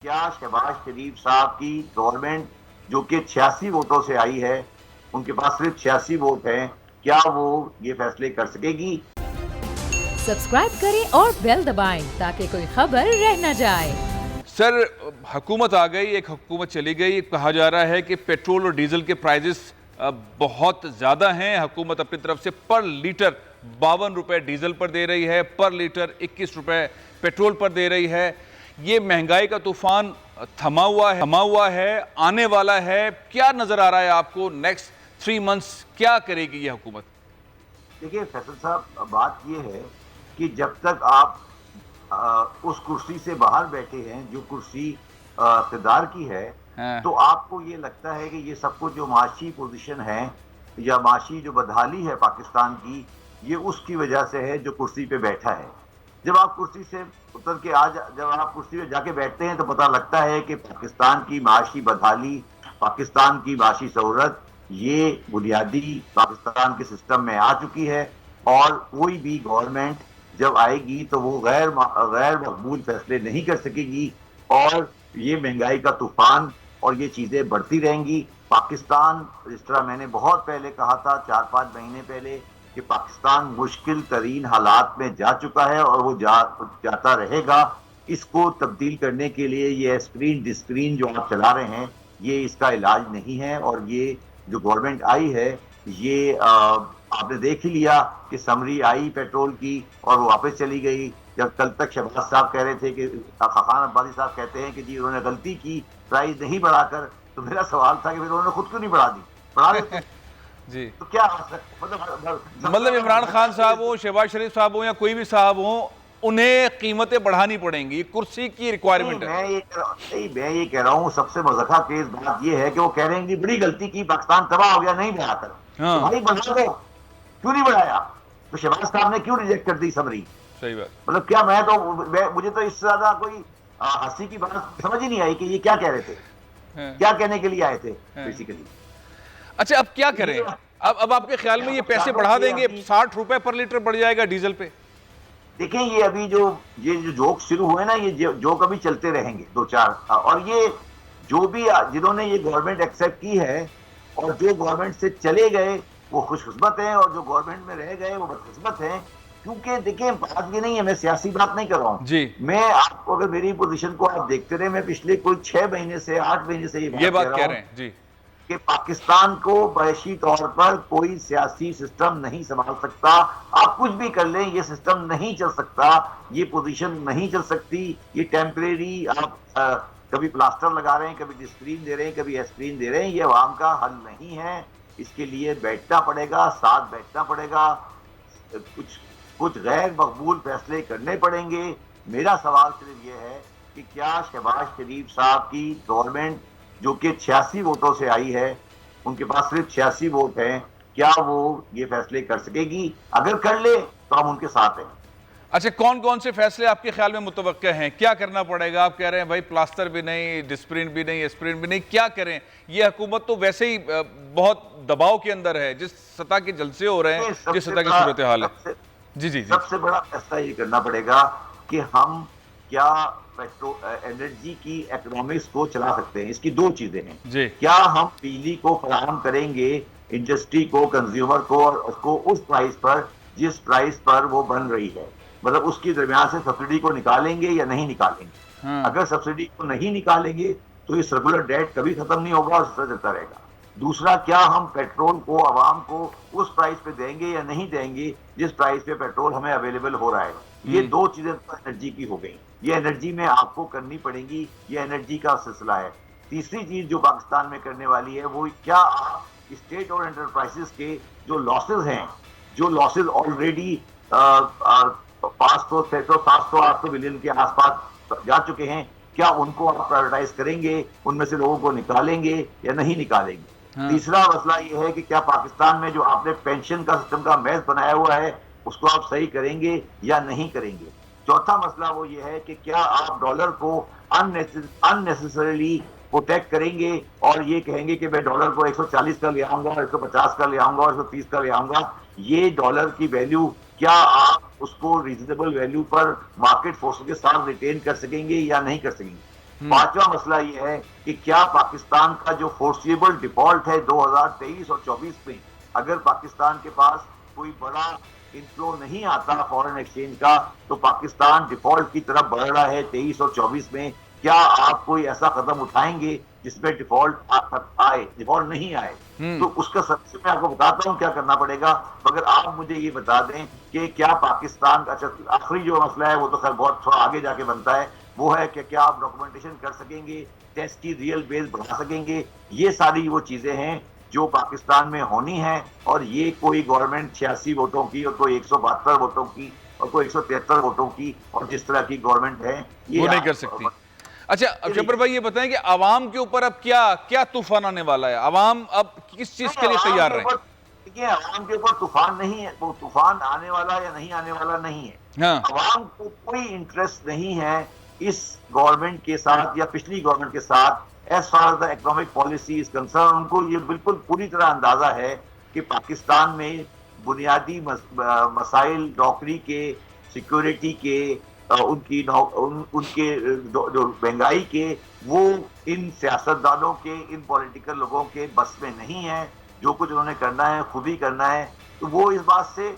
क्या शहबाज शरीफ साहब की गवर्नमेंट जो कि 86 वोटों से आई है, उनके पास सिर्फ 86 वोट हैं, क्या वो ये फैसले कर सकेगी? सब्सक्राइब करें और बेल दबाएं ताकि कोई खबर रह न जाए। सर, हुकूमत आ गई, एक हुकूमत चली गई। कहा जा रहा है कि पेट्रोल और डीजल के प्राइजेस बहुत ज़्यादा हैं। हुकूमत अपनी तरफ से पर लीटर 52 रुपये डीजल पर दे रही है, पर लीटर 21 रुपये पेट्रोल पर दे रही है। ये महंगाई का तूफान थमा हुआ है, आने वाला है। क्या नज़र आ रहा है आपको नेक्स्ट 3 मंथ्स क्या करेगी ये हुकूमत? देखिए फैसल साहब, बात ये है कि जब तक आप उस कुर्सी से बाहर बैठे हैं जो कुर्सी इक़्तिदार की है, हाँ। तो आपको ये लगता है कि ये सब कुछ जो माशी पोजीशन है या माशी जो बदहाली है पाकिस्तान की, ये उसकी वजह से है जो कुर्सी पे बैठा है। जब आप कुर्सी से उतर के जब आप कुर्सी पे जाके बैठते हैं तो पता लगता है कि पाकिस्तान की माशी बदहाली, पाकिस्तान की माशी सहूलत, ये बुनियादी पाकिस्तान के सिस्टम में आ चुकी है। और कोई भी गवर्नमेंट जब आएगी तो वो गैर मकबूल फैसले नहीं कर सकेगी और ये महंगाई का तूफान और ये चीजें बढ़ती रहेंगी। पाकिस्तान, जिस तरह मैंने बहुत पहले कहा था, 4-5 महीने पहले, कि पाकिस्तान मुश्किल तरीन हालात में जा चुका है और वो जाता रहेगा। इसको तब्दील करने के लिए ये एस्प्रीन डिस्प्रीन जो आप चला रहे हैं, ये इसका इलाज नहीं है। और ये जो गवर्नमेंट आई है, ये आपने देख ही लिया कि समरी आई पेट्रोल की और वो वापस चली गई। जब कल तक शहबाज साहब कह रहे थे कि खान अब्बासी साहब कहते हैं कि जी उन्होंने गलती की प्राइस नहीं बढ़ाकर, तो मेरा सवाल था कि फिर उन्होंने खुद क्यों नहीं बढ़ा दी, बढ़ा देते जी, तो क्या मतलब इमरान खान साहब हो, शहबाज शरीफ साहब हो या कोई भी साहब हो, उन्हें कीमतें बढ़ानी पड़ेंगी, कुर्सी की रिक्वायरमेंट है। मैं ये कह रहा हूँ, सबसे मज़ाक़ा केस बात ये है कि वो कह रहे हैं कि बड़ी गलती की, पाकिस्तान तबाह हो गया नहीं बढ़ाकर। हाँ। तो भाई बढ़ा दो, क्यों नहीं बढ़ाया? तो शहबाज साहब ने क्यों रिजेक्ट कर दी समरी? सही बात। मतलब क्या मुझे तो इससे ज्यादा कोई हंसी की बात समझ ही नहीं आई कि ये क्या कह रहे थे, क्या कहने के लिए आए थे बेसिकली। अच्छा, अब क्या करें? अब आपके ख्याल में ये पैसे बढ़ा देंगे? 60 रुपए पर लीटर बढ़ जाएगा डीजल पे? देखें, ये अभी ये जो जोक शुरू हुए ना, ये जोक अभी चलते रहेंगे 2-4। और ये जो भी जिन्होंने ये गवर्नमेंट एक्सेप्ट की है और जो गवर्नमेंट से चले गए वो खुशकिस्मत हैं, और जो गवर्नमेंट में रह गए वो बदकिस्मत हैं। क्योंकि देखिए, बात ये नहीं है, मैं सियासी बात नहीं कर रहा हूँ जी। मैं आपको, अगर मेरी पोजीशन को आप देखते रहे, मैं पिछले कोई 6 महीने से 8 महीने से ये बात कह रहे हैं जी, कि पाकिस्तान को बैशी तौर पर कोई सियासी सिस्टम नहीं संभाल सकता। आप कुछ भी कर लें, ये सिस्टम नहीं चल सकता, ये पोजीशन नहीं चल सकती। ये टेम्परेरी, आप कभी प्लास्टर लगा रहे हैं, कभी डिस्प्रीन दे रहे हैं, कभी एस्प्रीन दे रहे हैं, ये अवाम का हल नहीं है। इसके लिए बैठना पड़ेगा, साथ बैठना पड़ेगा, कुछ गैर मकबूल फैसले करने पड़ेंगे। मेरा सवाल सिर्फ ये है कि क्या शहबाज शरीफ साहब की गवर्नमेंट जो कि 86 वोटों से आई है, उनके पास सिर्फ 86 वोट हैं, क्या वो ये फैसले कर सकेगी? अगर कर ले तो हम उनके साथ हैं। अच्छा, कौन कौन से फैसले आपके ख्याल में मुतवक्के हैं? क्या करना पड़ेगा? आप कह रहे हैं भाई प्लास्टर भी नहीं, डिस्प्रिन भी नहीं, एस्प्रिन भी नहीं, क्या करें? ये हुकूमत तो वैसे ही बहुत दबाव के अंदर है, जिस सतह के जलसे हो रहे हैं, जिस सतह की सूरत हाल है। जी जी जी, सबसे बड़ा फैसला ये करना पड़ेगा कि हम क्या एनर्जी की इकोनॉमिक्स को चला सकते हैं। इसकी 2 चीजें हैं जी। क्या हम बिजली को फराहम करेंगे इंडस्ट्री को, कंज्यूमर को, और उसको उस प्राइस पर जिस प्राइस पर वो बन रही है, मतलब उसकी दरमियान से सब्सिडी को निकालेंगे या नहीं निकालेंगे। अगर सब्सिडी को नहीं निकालेंगे तो ये सर्कुलर डेट कभी खत्म नहीं होगा और चलता रहेगा। दूसरा, क्या हम पेट्रोल को आवाम को उस प्राइस पे देंगे या नहीं देंगे जिस प्राइस पे पेट्रोल हमें अवेलेबल हो रहा है। ये 2 चीजें तो एनर्जी की हो गई, ये एनर्जी में आपको करनी पड़ेगी, ये एनर्जी का सिलसिला है। तीसरी चीज जो पाकिस्तान में करने वाली है, वो क्या आप स्टेट और एंटरप्राइजेस के जो लॉसेज हैं, जो लॉसेज ऑलरेडी 500, 600, 700, 800 बिलियन के आसपास जा चुके हैं, क्या उनको आप प्रायोरिटाइज करेंगे, उनमें से लोगों को निकालेंगे या नहीं निकालेंगे? तीसरा मसला ये है कि क्या पाकिस्तान में जो आपने पेंशन का सिस्टम का मैस बनाया हुआ है, उसको आप सही करेंगे या नहीं करेंगे? चौथा मसला वो ये है कि क्या आप डॉलर को अननेसेसरीली प्रोटेक्ट करेंगे और ये कहेंगे कि मैं डॉलर को 140 का ले आऊंगा, 150 का ले आऊंगा, 130 का ले आऊंगा। ये डॉलर की वैल्यू, क्या आप उसको रीजनेबल वैल्यू पर मार्केट फोर्स के साथ रिटेन कर सकेंगे या नहीं कर सकेंगे? पांचवा मसला ये है कि क्या पाकिस्तान का जो फोर्सिबल डिफॉल्ट है 2023 और 24 में, अगर पाकिस्तान के पास कोई बड़ा इनफ्लो नहीं आता फॉरेन एक्सचेंज का, तो पाकिस्तान डिफॉल्ट की तरफ बढ़ रहा है 23 और 24 में, क्या आप कोई ऐसा कदम उठाएंगे जिसमें डिफॉल्ट नहीं आए? तो उसका सबसे मैं आपको बताता हूं क्या करना पड़ेगा, मगर आप मुझे ये बता दें कि क्या पाकिस्तान का, अच्छा आखिरी जो मसला है वो तो खैर बहुत थोड़ा आगे जाके बनता है, वो है कि क्या आप डॉक्यूमेंटेशन कर सकेंगे, टेस्ट की रियल बेस बढ़ा सकेंगे? ये सारी वो चीजें हैं जो पाकिस्तान में होनी है, और ये कोई गवर्नमेंट 86 वोटों की और कोई 172 वोटों की और कोई 173 वोटों की और जिस तरह की गवर्नमेंट है ये वो नहीं कर सकती। अच्छा अब जब्बर भाई ये बताएं कि आवाम के ऊपर अब क्या क्या तूफान आने वाला है? आवाम अब किस चीज के लिए तैयार रहे? देखिए, आवाम के ऊपर तूफान नहीं है, वो तूफान आने वाला या नहीं आने वाला नहीं है। हाँ। आवाम को कोई इंटरेस्ट नहीं है इस गवर्नमेंट के साथ या पिछली गवर्नमेंट के साथ, as far the economic policy is concern. उनको ये बिल्कुल पूरी तरह अंदाजा है कि पाकिस्तान में बुनियादी मसाइल नौकरी के, सिक्योरिटी के, उनके जो महंगाई के, वो इन सियासतदानों के, इन पॉलिटिकल लोगों के बस में नहीं है। जो कुछ उन्होंने करना है खुद ही करना है। तो वो इस बात से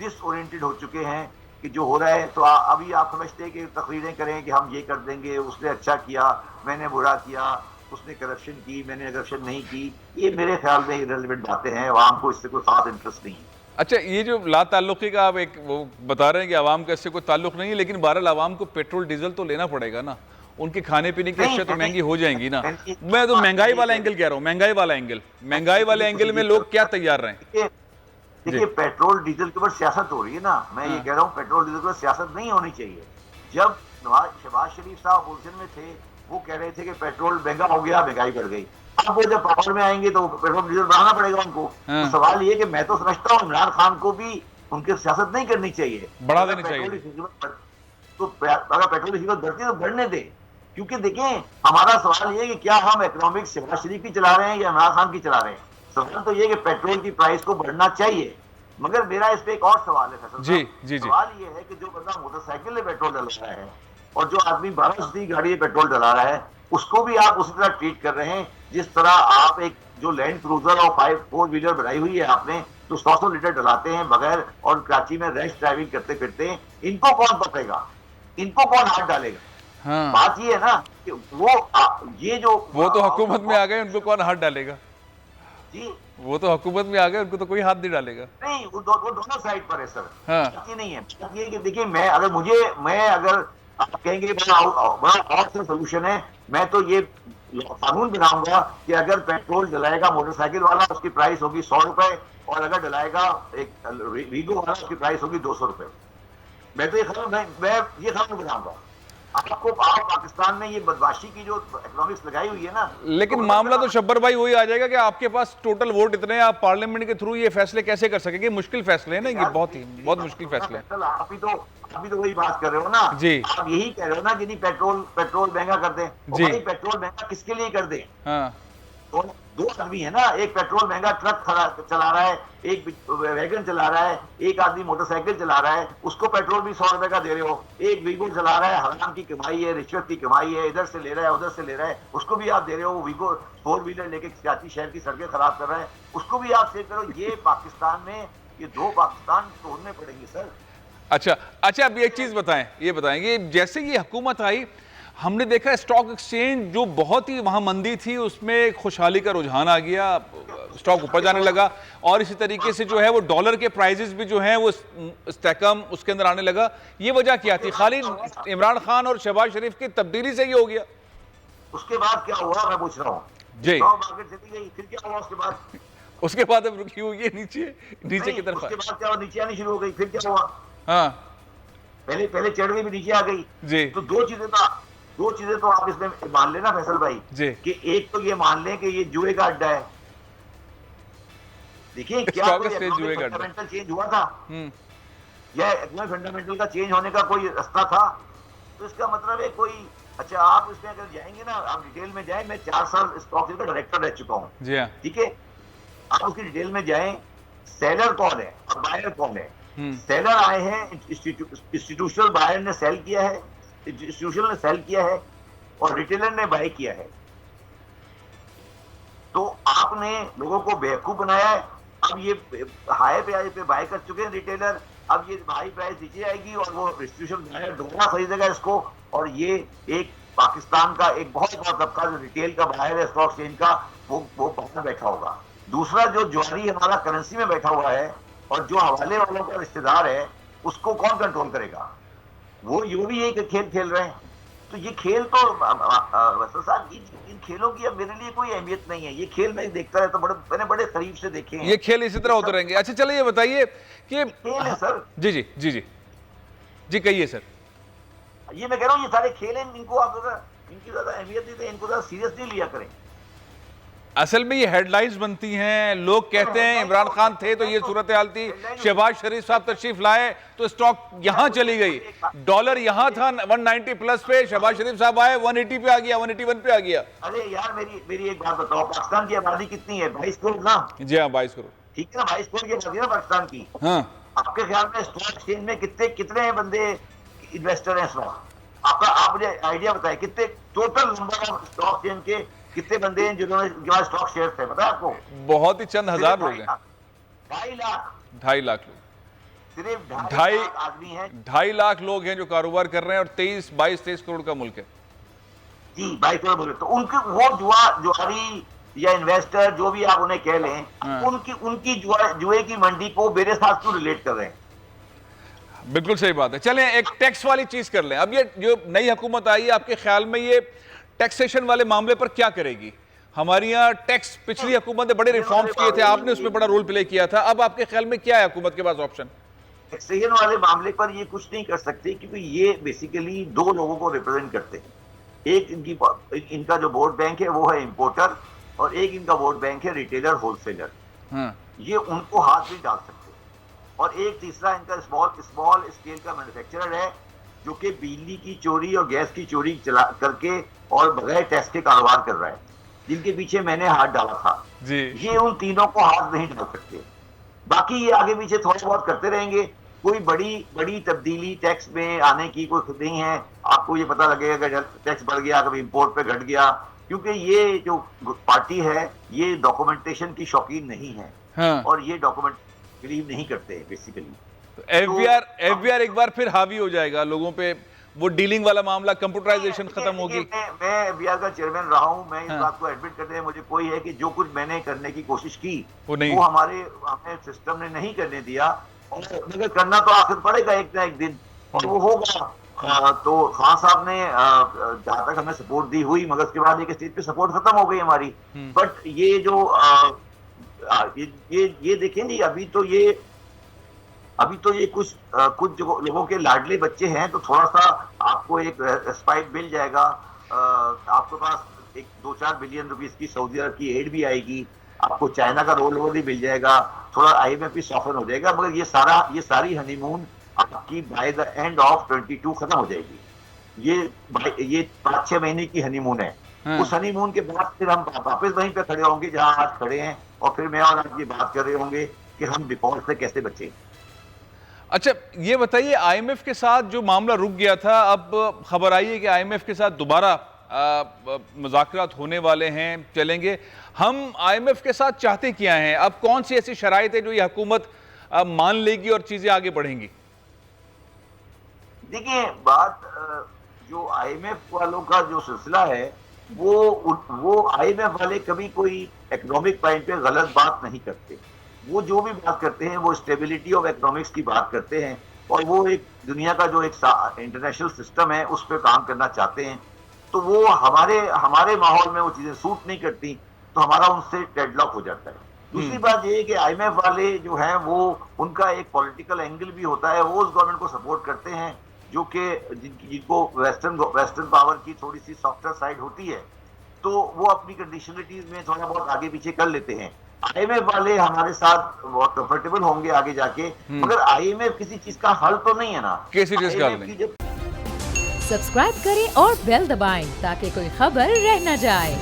डिसओरिएंटेड हो चुके हैं कि जो हो रहा है, तो अभी आप समझते हैं कि तकरीरें करें कि हम ये कर देंगे, उसने अच्छा किया, मैंने बुरा किया, उसने करप्शन की, मैंने करप्शन नहीं की, ये मेरे ख्याल में इररिलेवेंट बातें हैं। आवाम को इससे कोई खास इंटरेस्ट नहीं है। अच्छा ये जो ला ताल्लुकी का आप एक वो बता रहे हैं कि आवाम का इससे कोई ताल्लुक नहीं है, लेकिन बहरहाल आवाम को पेट्रोल डीजल तो लेना पड़ेगा ना, उनके खाने पीने की अशिया तो महंगी हो जाएंगी ना। मैं तो महंगाई वाला एंगल कह रहा हूँ, महंगाई वाले एंगल में लोग क्या तैयार रहे? देखिए, पेट्रोल डीजल के ऊपर सियासत हो रही है ना, मैं ये कह रहा हूँ पेट्रोल डीजल के ऊपर सियासत नहीं होनी चाहिए। जब शहबाज शरीफ साहब अपोजिशन में थे, वो कह रहे थे कि पेट्रोल महंगा हो गया, महंगाई बढ़ गई। अब वो जब पावर में आएंगे तो पेट्रोल डीजल बढ़ाना पड़ेगा उनको। तो सवाल ये कि मैं तो समझता हूँ इमरान खान को भी उनकी सियासत नहीं करनी चाहिए, बढ़ा देनी चाहिए। तो अगर पेट्रोल की कीमत बढ़ती है तो बढ़ने दे, क्योंकि देखें हमारा सवाल ये कि क्या हम इकोनॉमिक्स शहबाज शरीफ की चला रहे हैं या इमरान खान की चला रहे हैं? सवाल तो ये कि पेट्रोल की प्राइस को बढ़ना चाहिए। मगर मेरा इस पे एक और सवाल है फैसल साहब। सवाल ये है कि जो बंदा मोटरसाइकिल में पेट्रोल डला रहा है और जो आदमी 1200 की गाड़ी में पेट्रोल डला रहा है, उसको भी आप उसी तरह ट्रीट कर रहे हैं जिस तरह आप एक जो लैंड क्रूजर और 4 व्हीलर बनाई हुई है आपने, तो 100 लीटर डलाते हैं बगैर, और कराची में रैश ड्राइविंग करते फिरते हैं। इनको कौन पकड़ेगा? इनको कौन हाथ डालेगा? हाँ। बात ये है ना कि वो तो हुकूमत में आ गए, उनको कौन हाथ डालेगा? जी, वो तो हुकूमत में आ गए, उनको तो कोई हाथ नहीं डालेगा। नहीं, वो दोनों साइड पर है सर। हाँ। नहीं है ये कि देखिए, मैं अगर आप कहेंगे बड़ा ऑप्शन सोल्यूशन है, मैं तो ये कानून बनाऊंगा कि अगर पेट्रोल डलाएगा मोटरसाइकिल वाला, उसकी प्राइस होगी 100 रुपए, और अगर डलाएगा एक वीगो वाला, उसकी प्राइस होगी 200 रुपए। मैं तो ये कानून बनाऊंगा। आप पाकिस्तान में ये बदमाशी की जो इकोनॉमिक्स लगाई हुई है ना, लेकिन तो मामला तो शब्बर भाई वही आ जाएगा कि आपके पास टोटल वोट इतने हैं, आप पार्लियामेंट के थ्रू ये फैसले कैसे कर सकेंगे? मुश्किल फैसले हैं ना ये, बहुत मुश्किल फैसले हैं। अभी तो वही बात कर रहे हो ना जी, आप यही कह रहे हो ना कि नहीं पेट्रोल महंगा कर दें। जी, पेट्रोल महंगा किसके लिए कर दें? हाँ। दो आदमी है ना, एक पेट्रोल महंगा ट्रक चला रहा है, एक वैगन चला रहा है, एक आदमी मोटरसाइकिल चला रहा है, उसको पेट्रोल भी 100 रुपए का दे रहे हो। एक वीगो चला रहा है, हराम की कमाई है, रिश्वत की कमाई है, इधर से ले रहा है उधर से ले रहा है, उसको भी आप दे रहे हो। वीगो 4 व्हीलर लेके कराची शहर की सड़कें खराब कर रहा है, उसको भी आप सेव करो। ये पाकिस्तान में ये दो पाकिस्तान तोड़ने पड़ेंगे सर। अच्छा अब एक चीज बताएं, ये बताएंगे जैसे ये हुकूमत आई, हमने देखा स्टॉक एक्सचेंज जो बहुत ही वहां मंदी थी, उसमें खुशहाली का रुझान आ गया, स्टॉक ऊपर जाने लगा, और इसी तरीके से जो है वो डॉलर के प्राइसेस भी जो हैं वो इस्तेहकाम उसके अंदर आने लगा। ये वजह क्या थी? खाली इमरान खान और शहबाज शरीफ की तब्दीली से ही हो गया? उसके बाद क्या हुआ मैं पूछ रहा हूँ जी। मार्केट चली गई, फिर क्या हुआ उसके बाद अब रुकी हुई है नीचे की तरफ। उसके बाद क्या हुआ? नीचे आनी शुरू हो गई, फिर क्या हुआ? हाँ, पहले चढ़ गई भी नीचे आ गई जी। तो दो चीजें तो आप इसमें मान लेना फैसल भाई जी, कि एक तो ये मान लें कि ये जुए का अड्डा है। देखिए क्या कोई फंडामेंटल चेंज हुआ था या इकोनॉमिक फंडामेंटल का चेंज होने का कोई रास्ता था? तो इसका मतलब है कोई, अच्छा आप इसमें अगर जाएंगे ना, आप डिटेल में जाएं, मैं 4 साल स्टॉक का डायरेक्टर रह चुका हूँ, ठीक है? आप उसकी डिटेल में जाएं, सेलर कौन है और बायर कौन है। सेलर आए हैं, इंस्टीट्यूशनल बायर ने सेल किया है, इंस्टीट्यूशनल ने सेल किया है, और रिटेलर ने बाय किया है, तो आपने लोगों को बेवकूफ बनाया है। अब ये हाई प्राइस पे बाय कर चुके हैं रिटेलर, अब ये हाई प्राइस नीचे आएगी और वो डिस्ट्रीब्यूशन दोबारा खरीदेगा इसको, और ये एक पाकिस्तान का एक बहुत बड़ा तबका जो रिटेल का बाहर है स्टॉक एक्सचेंज का, वो बाहर बैठा होगा। दूसरा जो ज्वारी हमारा करेंसी में बैठा हुआ है और जो हवाले वालों का रिश्तेदार है, उसको कौन कंट्रोल करेगा? वो भी यही खेल खेल रहे हैं। तो ये खेल तो साहब, इन खेलों की अब मेरे लिए कोई अहमियत नहीं है। ये खेल मैं देखता रहता हूं, मैंने बड़े करीब से देखे हैं। ये खेल इसी तरह होते रहेंगे। अच्छा चलिए ये बताइए कि खेल है सर। जी जी जी जी जी कहिए सर। ये मैं कह रहा हूँ, ये सारे खेल हैं, इनको आप इनकी ज्यादा अहमियत नहीं, इनको ज्यादा सीरियस नहीं लिया करें। असल में ये हेडलाइंस बनती हैं, लोग कहते हैं इमरान खान थे तो ये सूरत हाल थी, शहबाज शरीफ साहब तशरीफ लाए तो स्टॉक यहां चली गई, डॉलर यहां था 190 प्लस पे, शहबाज शरीफ साहब आए 180 पे आ गया, 181 पे आ गया। अरे यार मेरी एक बात बताओ, पाकिस्तान की आबादी कितनी है? 22 करोड़ ना? जी हाँ 22 करोड़। ठीक है ना, 22 करोड़ की आबादी है पाकिस्तान की। हाँ आपके ख्याल में स्टॉक एक्सचेंज में कितने बंदे इन्वेस्टर हैं इस वक्त? आप मुझे आइडिया बताए, कितने total number of stock exchange के कितने बंदे हैं जिन्होंने स्टॉक शेयर थे, पता है आपको? बहुत ही चंद हजार लोग हैं। 2.5 लाख, 2.5 लाख लोग, सिर्फ 2.5 लाख आदमी हैं। 2.5 लाख लोग हैं जो कारोबार कर रहे हैं और 22-23 करोड़ का मुल्क है। जी 22 करोड़ बोले तो उनके वो जुआरी या इन्वेस्टर जो भी आप उन्हें कह लें, उनकी जुए की मंडी को मेरे साथ क्यों रिलेट कर रहे हैं? बिल्कुल सही बात है। चलें एक टैक्स वाली चीज कर लें। अब ये जो नई हुकूमत आई है, आपके ख्याल में ये टैक्सेशन वाले मामले पर क्या करेगी? हमारी यहाँ टैक्स पिछली हुकूमत ने बड़े रिफॉर्म्स किए थे, आपने उसमें बड़ा रोल प्ले किया था, अब आपके ख्याल में क्या है हुकूमत के पास ऑप्शन? टैक्सेशन वाले मामले पर ये कुछ नहीं कर सकते, क्योंकि ये बेसिकली दो लोगों को रिप्रेजेंट करते हैं। एक इनका जो वोट बैंक है वो है इंपोर्टर, और एक इनका वोट बैंक है रिटेलर होलसेलर। ये उनको हाथ नहीं डाल सकते। और एक तीसरा इनका स्मॉल स्केल का मैन्युफैक्चरर है, जो कि बिजली की चोरी और गैस की चोरी करके और बगैर टैक्स के कारोबार कर रहा है, जिनके पीछे मैंने हाथ डाला था जी। ये उन तीनों को हाथ नहीं डाल सकते। बाकी ये आगे पीछे थोड़ा बहुत करते रहेंगे। कोई बड़ी तब्दीली टैक्स में आने की कोई खुद नहीं है। आपको ये पता लगेगा कि टैक्स बढ़ गया, कभी इंपोर्ट पे घट गया, क्योंकि ये जो पार्टी है ये डॉक्यूमेंटेशन की शौकीन नहीं है। हाँ। और ये डॉक्यूमेंट बिलीव नहीं करते बेसिकली। तो एफबीआर एक बार फिर हावी हो जाएगा लोगों पे, वो डीलिंग वाला मामला, कंप्यूटराइजेशन खत्म होगी। मैं एफबीआर का चेयरमैन रहा हूं, मैं इस बात को एडमिट करते हैं, मुझे कोई है कि जो कुछ मैंने करने की कोशिश की वो हमारे सिस्टम ने नहीं करने दिया, और मगर करना तो आखिर पड़ेगा एक ना एक दिन, और वो होगा। तो खान साहब ने जहां तक हमें सपोर्ट दी हुई, मगर उसके बाद एक स्टेज पे सपोर्ट खत्म हो गई हमारी। बट ये जो ये देखें जी, अभी तो ये कुछ जो लोगों के लाडले बच्चे हैं, तो थोड़ा सा आपको एक स्पाइक मिल जाएगा। आपके पास एक 2-4 बिलियन रुपीस की सऊदी अरब की एड भी आएगी, आपको चाइना का रोल ओवर भी मिल जाएगा, थोड़ा IMF भी सॉफ्टन हो जाएगा, मगर ये सारी हनीमून आपकी बाय द एंड ऑफ 22 खत्म हो जाएगी। ये 5-6 महीने की हनीमून है। उस हनीमून के बाद फिर हम वापस वहीं पे खड़े होंगे जहां आज खड़े हैं, और फिर मैं और आप ये बात कर रहे होंगे कि हम डिफॉल्ट से कैसे बचें। अच्छा ये बताइए, IMF के साथ जो मामला रुक गया था, अब खबर आई है कि IMF के साथ दोबारा मुज़ाकरात होने वाले हैं, चलेंगे। हम IMF के साथ चाहते क्या हैं? अब कौन सी ऐसी शराइत है जो ये हुकूमत मान लेगी और चीजें आगे बढ़ेंगी? देखिए, बात जो IMF वालों का जो सिलसिला है, वो IMF वाले कभी कोई इकोनॉमिक पॉइंट पे गलत बात नहीं करते। वो जो भी बात करते हैं वो स्टेबिलिटी ऑफ इकोनॉमिक्स की बात करते हैं, और वो एक दुनिया का जो एक इंटरनेशनल सिस्टम है उस पर काम करना चाहते हैं। तो वो हमारे माहौल में वो चीजें सूट नहीं करती, तो हमारा उनसे डेडलॉक हो जाता है। दूसरी बात ये है कि IMF वाले जो हैं वो उनका एक पॉलिटिकल एंगल भी होता है, वो उस गवर्नमेंट को सपोर्ट करते हैं जो कि जिनको वेस्टर्न पावर की थोड़ी सी सॉफ्टवेयर साइड होती है, तो वो अपनी कंडीशनलिटीज में थोड़ा बहुत आगे पीछे कर लेते हैं। IMF वाले हमारे साथ बहुत कंफर्टेबल होंगे आगे जाके, मगर IMF किसी चीज का हल तो नहीं है ना। किसी चीज का हल नहीं। सब्सक्राइब करें और बेल दबाएं ताकि कोई खबर रह न जाए।